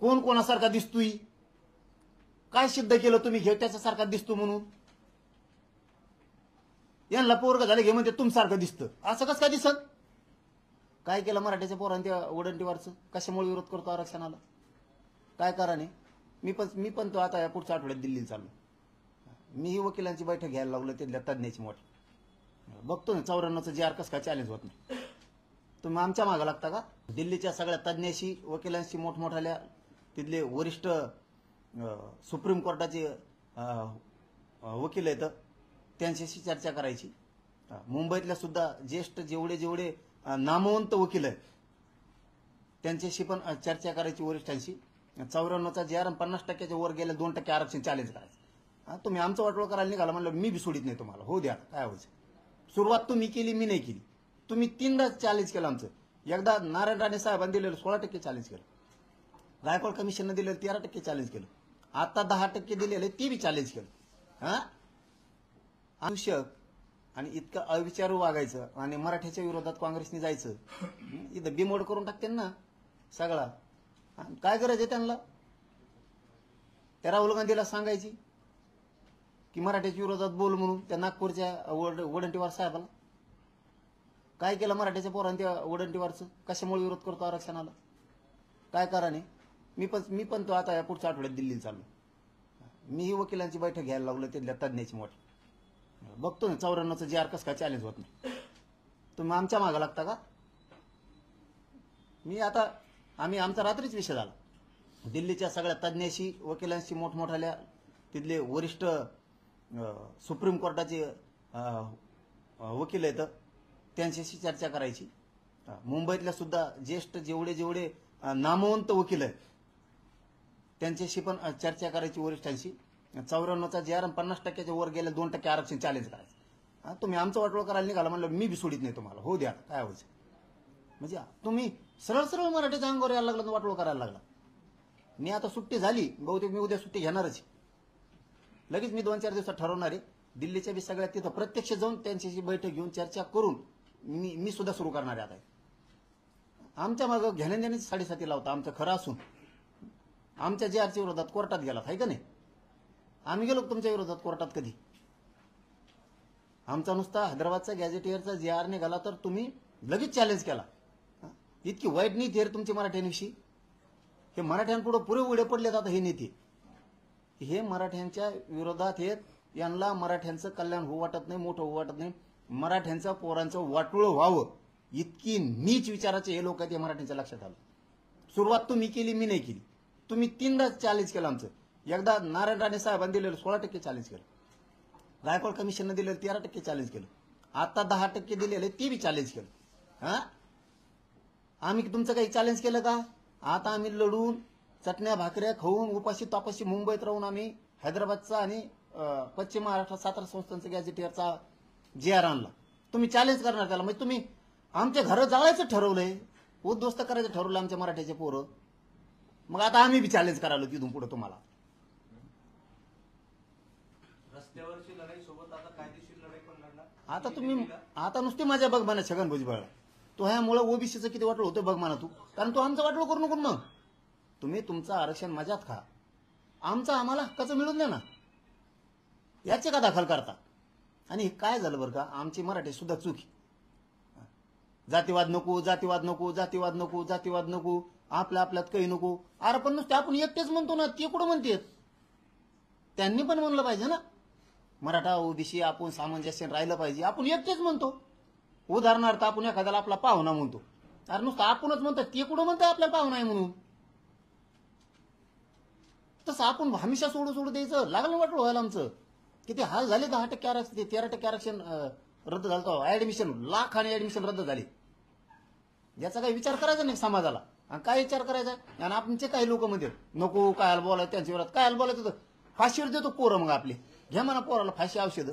कोण कोणासारखा दिसतोय, काय सिद्ध केलं तुम्ही घे त्याच्यासारखा दिसतो म्हणून? यांना पोरग झाले घे म्हणजे तुमसारखं दिसतं, असं कसं काय दिसत? काय केलं मराठीच्या पोरांनी त्या उडंटीवरचं? कशामुळे विरोध करतो आरक्षणाला? काय कारण आहे? मी पण तो आता या पुढच्या आठवड्यात दिल्लीला चाललो. मीही वकिलांची बैठक घ्यायला लागलो, तिथल्या तज्ज्ञाची मोठी. बघतो ना 94चं जे आर कसं काय चॅलेंज होत नाही. तुम्ही आमच्या मागं लागता का? दिल्लीच्या सगळ्या तज्ज्ञाशी, वकिलांशी, मोठमोठ्याल्या तिथले वरिष्ठ सुप्रीम कोर्टाचे वकील आहेत, त्यांच्याशी चर्चा करायची. मुंबईतल्या सुद्धा ज्येष्ठ जेवढे नामवंत वकील आहेत त्यांच्याशी पण चर्चा करायची वरिष्ठांशी. 94चा जे आर 50%च्या वर गेल्या 2% आरक्षण चॅलेंज करायचं. तुम्ही आमचं वाटोळ करायला निघाला म्हणलं, मी बी सोडित नाही तुम्हाला. हो द्या, काय व्हायचं? सुरुवात तुम्ही केली, मी नाही केली. तुम्ही 3दा चॅलेंज केलं आमचं. एकदा नारायण राणे साहेबांनी दिलेलं 16% चॅलेंज केलं, गायकवाड कमिशननं दिलेलं 13% चॅलेंज केलं, आता 10% दिलेलं ते बी चॅलेंज केलं. आवश्यक आणि इतकं अविचारू वागायचं आणि मराठ्याच्या विरोधात काँग्रेसने जायचं, इथं बिमोड करून टाकते ना सगळा. काय गरज आहे त्यांना? त्या राहुल गांधीला सांगायची की मराठ्याच्या विरोधात बोल म्हणून, त्या नागपूरच्या वडंटीवार साहेबाला. काय केलं मराठ्याच्या पोरांनी त्या वडंटीवारचं? कशामुळे विरोध करतो आरक्षणाला? काय कारण आहे? मी पण तो आता या पुढच्या आठवड्यात दिल्लीला चाललो. मीही वकिलांची बैठक घ्यायला लागलो, तिथल्या तज्ज्ञाची मोठी. बघतो ना 94चं जे आर कसं काय चॅलेंज होत नाही. तुम्ही आमच्या मागं लागता का? आम्ही आमचा रात्रीच विषय झाला. दिल्लीच्या सगळ्या तज्ज्ञाशी, वकिलांशी, मोठमोठ्याल्या तिथले वरिष्ठ सुप्रीम कोर्टाचे वकील आहेत त्यांच्याशी चर्चा करायची. मुंबईतल्या सुद्धा ज्येष्ठ जेवढे नामवंत वकील आहेत त्यांच्याशी पण चर्चा करायची वरिष्ठांशी. 94चा जे आर 50%च्या वर गेल्या 2% आरक्षण चॅलेंज करायचं. तुम्ही आमचं वाटोळ करायला निघाला म्हणलं, मी बी सोडित नाही तुम्हाला. हो द्या, काय व्हायचं? म्हणजे तुम्ही सरळ मराठीच्या अंगावर यायला लागला, वाटोळ करायला लागला. मी आता सुट्टी झाली, बहुतेक मी उद्या सुट्टी घेणारच. लगेच मी 2-4 दिवसात ठरवणार आहे. दिल्लीच्या बी सगळ्या तिथं प्रत्यक्ष जाऊन त्यांच्याशी बैठक घेऊन चर्चा करून मी सुद्धा सुरू करणार आहे. आता आमच्या मागं घेण्या देण्याची 7.5 लावता आमचं खरं असून आमच्या जे आरच्या विरोधात कोर्टात गेलात आहे का नाही? आम्ही गेलो तुमच्या विरोधात कोर्टात कधी? आमचा नुसता हैदराबादचा गॅझेटियरचा जे आर निघाला तर तुम्ही लगेच चॅलेंज केला. इतकी वाईट नीती आहे तुमची मराठ्यांविषयी. हे मराठ्यांपुढे पुरे उडे पडले जातात. हे नीती हे मराठ्यांच्या विरोधात आहेत. यांना मराठ्यांचं कल्याण होऊ वाटत नाही, मोठं होऊ वाटत नाही. मराठ्यांच्या पोरांचं वाटोळ व्हावं इतकी नीच विचाराचे हे लोक आहेत, हे मराठ्यांच्या लक्षात आलं. सुरुवात तुम्ही केली, मी नाही केली. तुम्ही 3दा चॅलेंज केलं आमचं. एकदा नारायण राणे साहेबांनी दिलेलं 16% चॅलेंज केलं, गायकवाड कमिशननं दिलेलं 13% चॅलेंज केलं, आता 10% दिलेलं ते बी चॅलेंज केलं. आम्ही तुमचं काही चॅलेंज केलं का? आता आम्ही लढून चटण्या भाकऱ्या खाऊन उपाशी तापाशी मुंबईत राहून आम्ही हैदराबादचा आणि पश्चिम महाराष्ट्र 17 संस्थांचा गॅझेटियरचा जे आर आणला. तुम्ही चॅलेंज करणार त्याला? म्हणजे तुम्ही आमच्या घरं जाळायचं ठरवलंय, उद्ध्वस्त करायचं ठरवलं आमच्या मराठ्याचे पोरं. मग आता आम्ही बी चॅलेंज करायला तिथून पुढे तुम्हाला. रस्त्यावरची लढाई सोबत आता कायदेशीर लढाई पण लढणार. आता तुम्ही आता नुसती माझ्या बघ म्हणा छगन भुजबळ, तो ह्यामुळे ओबीसीचं किती वाटलं होतं बघ म्हणा तू. कारण तू आमचं वाटलं करू नको. मग तुम्ही तुमचं आरक्षण मजात खा, आमचं आम्हाला हक्काचं मिळून द्या ना. याचे का दाखल करता? आणि काय झालं बरं का, आमची मराठी सुद्धा चुकी. जातीवाद नको, जातीवाद नको, जातीवाद नको, जातीवाद नको, आपल्यात काही नको. अरे पण नुसते आपण एकटेच म्हणतो ना, ते कुठं म्हणतेत? त्यांनी पण म्हणलं पाहिजे ना, मराठा ओबीसी आपण सामंजस्य राहिलं पाहिजे. आपण एकटेच म्हणतो. उदाहरणार्थ आपण एखाद्याला आपला पाहुणा म्हणतो. अरे नुसतं आपणच म्हणतो, ते कुठं म्हणतं आपल्याला पाहुणा आहे म्हणून? तसं आपण हमेशा सोडू द्यायचं? लागलं वाटलं व्हायला आमचं. किती हाल झाले. 10% आरक्षण, 13% आरक्षण रद्द झालं. ऍडमिशन लाखाने ऍडमिशन रद्द झाली. याचा काही विचार करायचा नाही समाजाला. आणि काय विचार करायचा? आणि आमचे काही लोक म्हणतात नको काय बोलायचं त्यांच्या विरोधात. काय बोलायचं? फाशीवर देतो पोरं मग आपले. घ्या म्हणा पोराला फाशी औषध.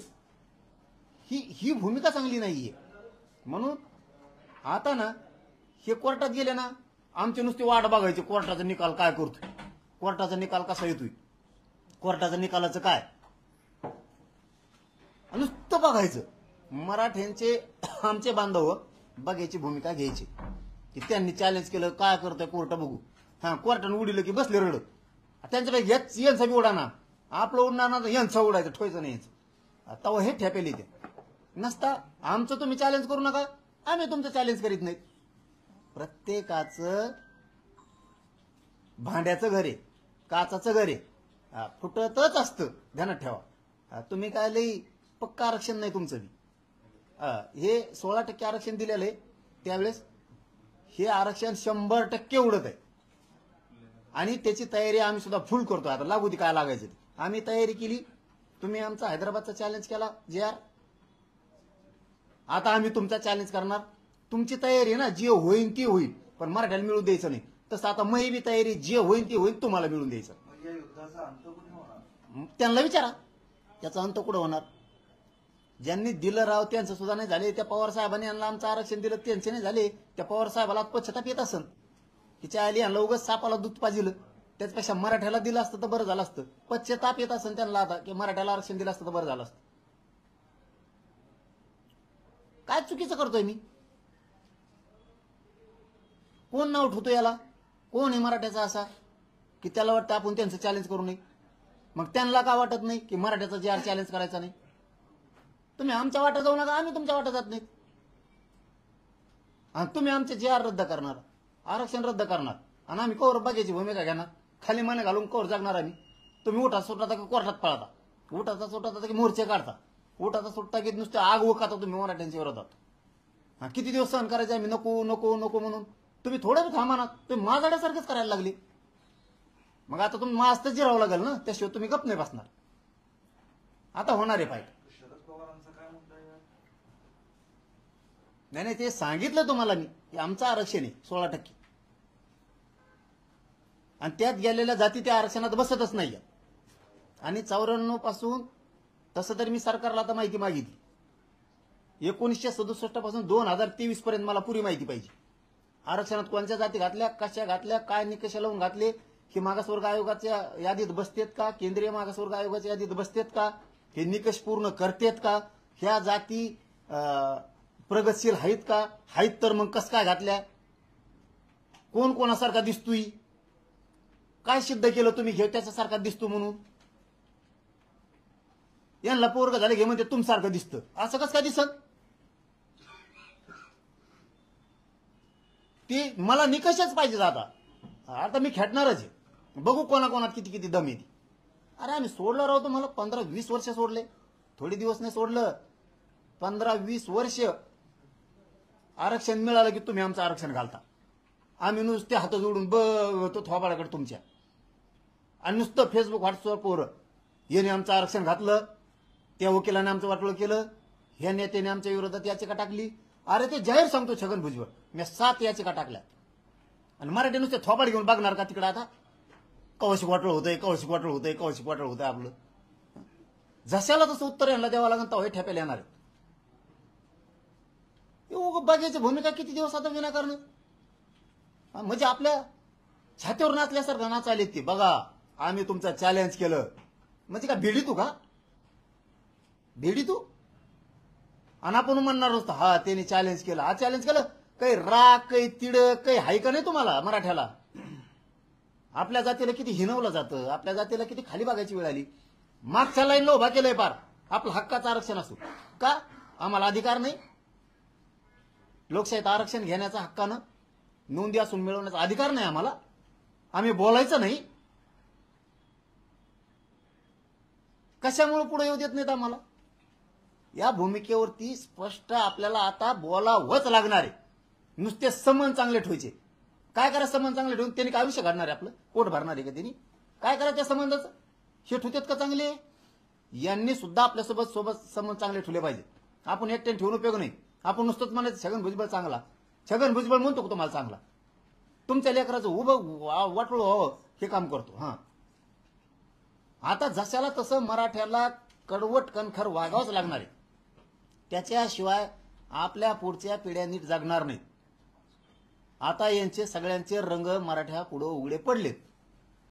ही भूमिका चांगली नाहीये. म्हणून आता ना हे कोर्टात गेले ना, आमची नुसती वाट बघायची कोर्टाचा निकाल काय करतोय, कोर्टाचा निकाल कसा येतोय, कोर्टाचा निकालाचं काय नुसतं बघायचं. मराठ्यांचे आमचे बांधव बघायची भूमिका घ्यायची की त्यांनी चॅलेंज केलं काय करतोय कोर्ट बघू. हा कोर्टानं उडीलं की बसले रडत. त्यांच्यापैकी यांचा बी उडाना, आपलं उडणार ना यांचा उडायचं, ठोयचं नाही यायचं. तेव्हा हे ठेपेली ते नसता. आमचं तुम्ही चॅलेंज करू नका, आम्ही तुमचं चॅलेंज करीत नाहीत. प्रत्येकाचं भांड्याचं घर आहे, काचाचं घर आहे, फुटतच असतं, ध्यानात ठेवा. तुम्ही काय लई पक्का आरक्षण नाही तुमचं बी. हे 16% आरक्षण दिलेलं आहे त्यावेळेस, हे आरक्षण 100% उडत आहे. आणि त्याची तयारी आम्ही सुद्धा फुल करतो. आता लागू ती काय लागायची आम्ही तयारी केली. तुम्ही आमचा हैदराबादचा चॅलेंज केला JR, आता आम्ही तुमचा चॅलेंज करणार. तुमची तयारी आहे ना, जे होईल ती होईल, पण मराठ्याला मिळून द्यायचं नाही. तसं आता मी बी तयारी, जे होईल ते होईल, तुम्हाला मिळून द्यायचं. या युद्धाचा अंत कुठे होणार? त्यांना विचारा त्याचा अंत कुठं होणार. ज्यांनी दिलं राव त्यांचं सुद्धा नाही झाले. त्या पवार साहेबांनी यांना आमचं आरक्षण दिलं, त्यांचे नाही झाले. त्या पवार साहेबाला पश्चाताप येत असन, तिच्या आली यांना उगाच सापाला दूध पाजिलं, त्याच्यापेक्षा मराठ्याला दिलं असतं तर बरं झालं असतं. पश्चाताप येत असन त्यांना आता की मराठ्याला आरक्षण दिलं असतं तर बरं झालं असतं. काय चुकीचं करतोय मी? कोण नाव ठेवतो याला? कोण आहे मराठ्याचा असा की त्याला वाटतं आपण त्यांचं चॅलेंज करू नये? मग त्यांना का वाटत नाही की मराठ्याचा JR चॅलेंज करायचा नाही? तुम्ही आमच्या वाटत जाऊ नका, आम्ही तुमच्या वाटत जात नाही. आणि तुम्ही आमचे JR रद्द करणार, आरक्षण रद्द करणार, आणि आम्ही कवर बघायची भूमिका घेणार, खाली माने घालून कवर जगणार आम्ही. तुम्ही उठा सुटता की कोर्टात पळता, उठाचा सुटता की मोर्चे काढता, उठाचा सुटता की नुसतं आग उकाता तुम्ही मराठ्यांच्या विरोधात. किती दिवस सहन करायचे आम्ही नको नको नको म्हणून? तुम्ही थोडं बी थांबा ना, तुम्ही माझाड्यासारखंच करायला लागली. मग आता तुम्ही मास्तच जिरावं लागेल ना, त्याशिवाय तुम्ही गप नाही बसणार. आता होणार आहे फाईट. शरद पवारांचा काय मुद्दा आहे? नाही ते सांगितलं तुम्हाला मी की आमचं आरक्षण आहे 16%, आणि त्यात गेलेल्या जाती त्या आरक्षणात बसतच नाही. आणि 94 पासून तसं तरी मी सरकारला आता माहिती मागितली. 1967 पासून 2023 पर्यंत मला पुरी माहिती पाहिजे. आरक्षणात कोणत्या जाती घातल्या, कशा घातल्या, काय निकष लावून घातले, हे मागासवर्ग आयोगाच्या यादीत बसतेत का, केंद्रीय मागासवर्ग आयोगाच्या यादीत बसतेत का, हे निकष पूर्ण करतेत का, ह्या जाती प्रगतशील आहेत का, आहेत तर मग कस काय घातल्या, कोण कोणासारखा दिसतोय, काय सिद्ध केलं तुम्ही घेऊ त्याच्यासारखा दिसतो म्हणून? यांना पोरग झाले घे म्हणजे तुमसारखं दिसतं, असं कसं काय दिसत? ती मला निकषच पाहिजे. आता मी खेटणारच आहे, बघू कोणाकोणात किती किती दम येते. अरे आम्ही सोडलं राहतो, मला 15-20 वर्ष सोडले, थोडे दिवस नाही सोडलं, 15-20 वर्ष आरक्षण मिळालं की तुम्ही आमचं आरक्षण घालता. आम्ही नुसते हात जोडून बघतो थोबाडाकडे तुमच्या, आणि नुसतं फेसबुक व्हॉट्सअपवर याने आमचं आरक्षण घातलं, त्या वकिलाने आमचं वाटोळं केलं, ह्या नेत्याने आमच्या विरोधात याचिका टाकली. अरे ते जाहीर सांगतो छगन भुजबळ, मी 7 याचिका टाकल्या. आणि मराठी नुसते थोबाड घेऊन बघणार का तिकडे? आता कवशिक वाटोळ होतंय, कवशिक वाटोळ होतंय, कवशिक वाटोळ होतंय. आपलं जशाला तसं उत्तर यांना द्यावं लागेल, तेव्हा ठेप्याला येणार आहे. बघायची भूमिका किती दिवस आता विनाकारण, म्हणजे आपल्या छातीवर नाचल्यासारखं नाचायला ती. बघा आम्ही तुमचं चॅलेंज केलं म्हणजे का भिडी तू का? भिडी तू? आणि आपण म्हणणार नसतं हा त्याने चॅलेंज केलं, हा चॅलेंज केलं. काही राग, काही तिड, काही हाय का नाही तुम्हाला मराठ्याला? आपल्या जातीला किती हिनवलं जातं, आपल्या जातीला किती खाली बघायची वेळ आली. मागच्या लाईनला उभा केलंय पार, आपलं हक्काचं आरक्षण असो का? आम्हाला अधिकार नाही? लोकशाहीत आरक्षण घेण्याचा हक्कानं नोंदी असून मिळवण्याचा अधिकार नाही आम्हाला? आम्ही बोलायचं नाही? कशामुळे पुढे येऊ देत नाहीत आम्हाला? या भूमिकेवरती स्पष्ट आपल्याला आता बोलावंच लागणार आहे. नुसते संबंध चांगले ठेवायचे. काय करा संबंध चांगले ठेवून त्यांनी काय आयुष्य घडणार आहे? आपलं पोट भरणार आहे का त्यांनी? काय करा त्या संबंधाचं? हे ठेवतात का चांगले? यांनी सुद्धा आपल्यासोबत संबंध चांगले ठेवले पाहिजे. आपण एकट्याने ठेवून उपयोग नाही. आपण नुसतंच म्हणायचं छगन भुजबळ चांगला, छगन भुजबळ म्हणतो का तुम्हाला चांगला? तुमच्या लेकराचं उभं वाटलं व्हावं हे काम करतो. हा आता जशाला तसं मराठ्याला कडवट कणखर वागावंच लागणार आहे. त्याच्याशिवाय आपल्या पुढच्या पिढ्या नीट जगणार नाहीत. आता यांचे सगळ्यांचे रंग मराठ्या पुढे उघडे पडलेत.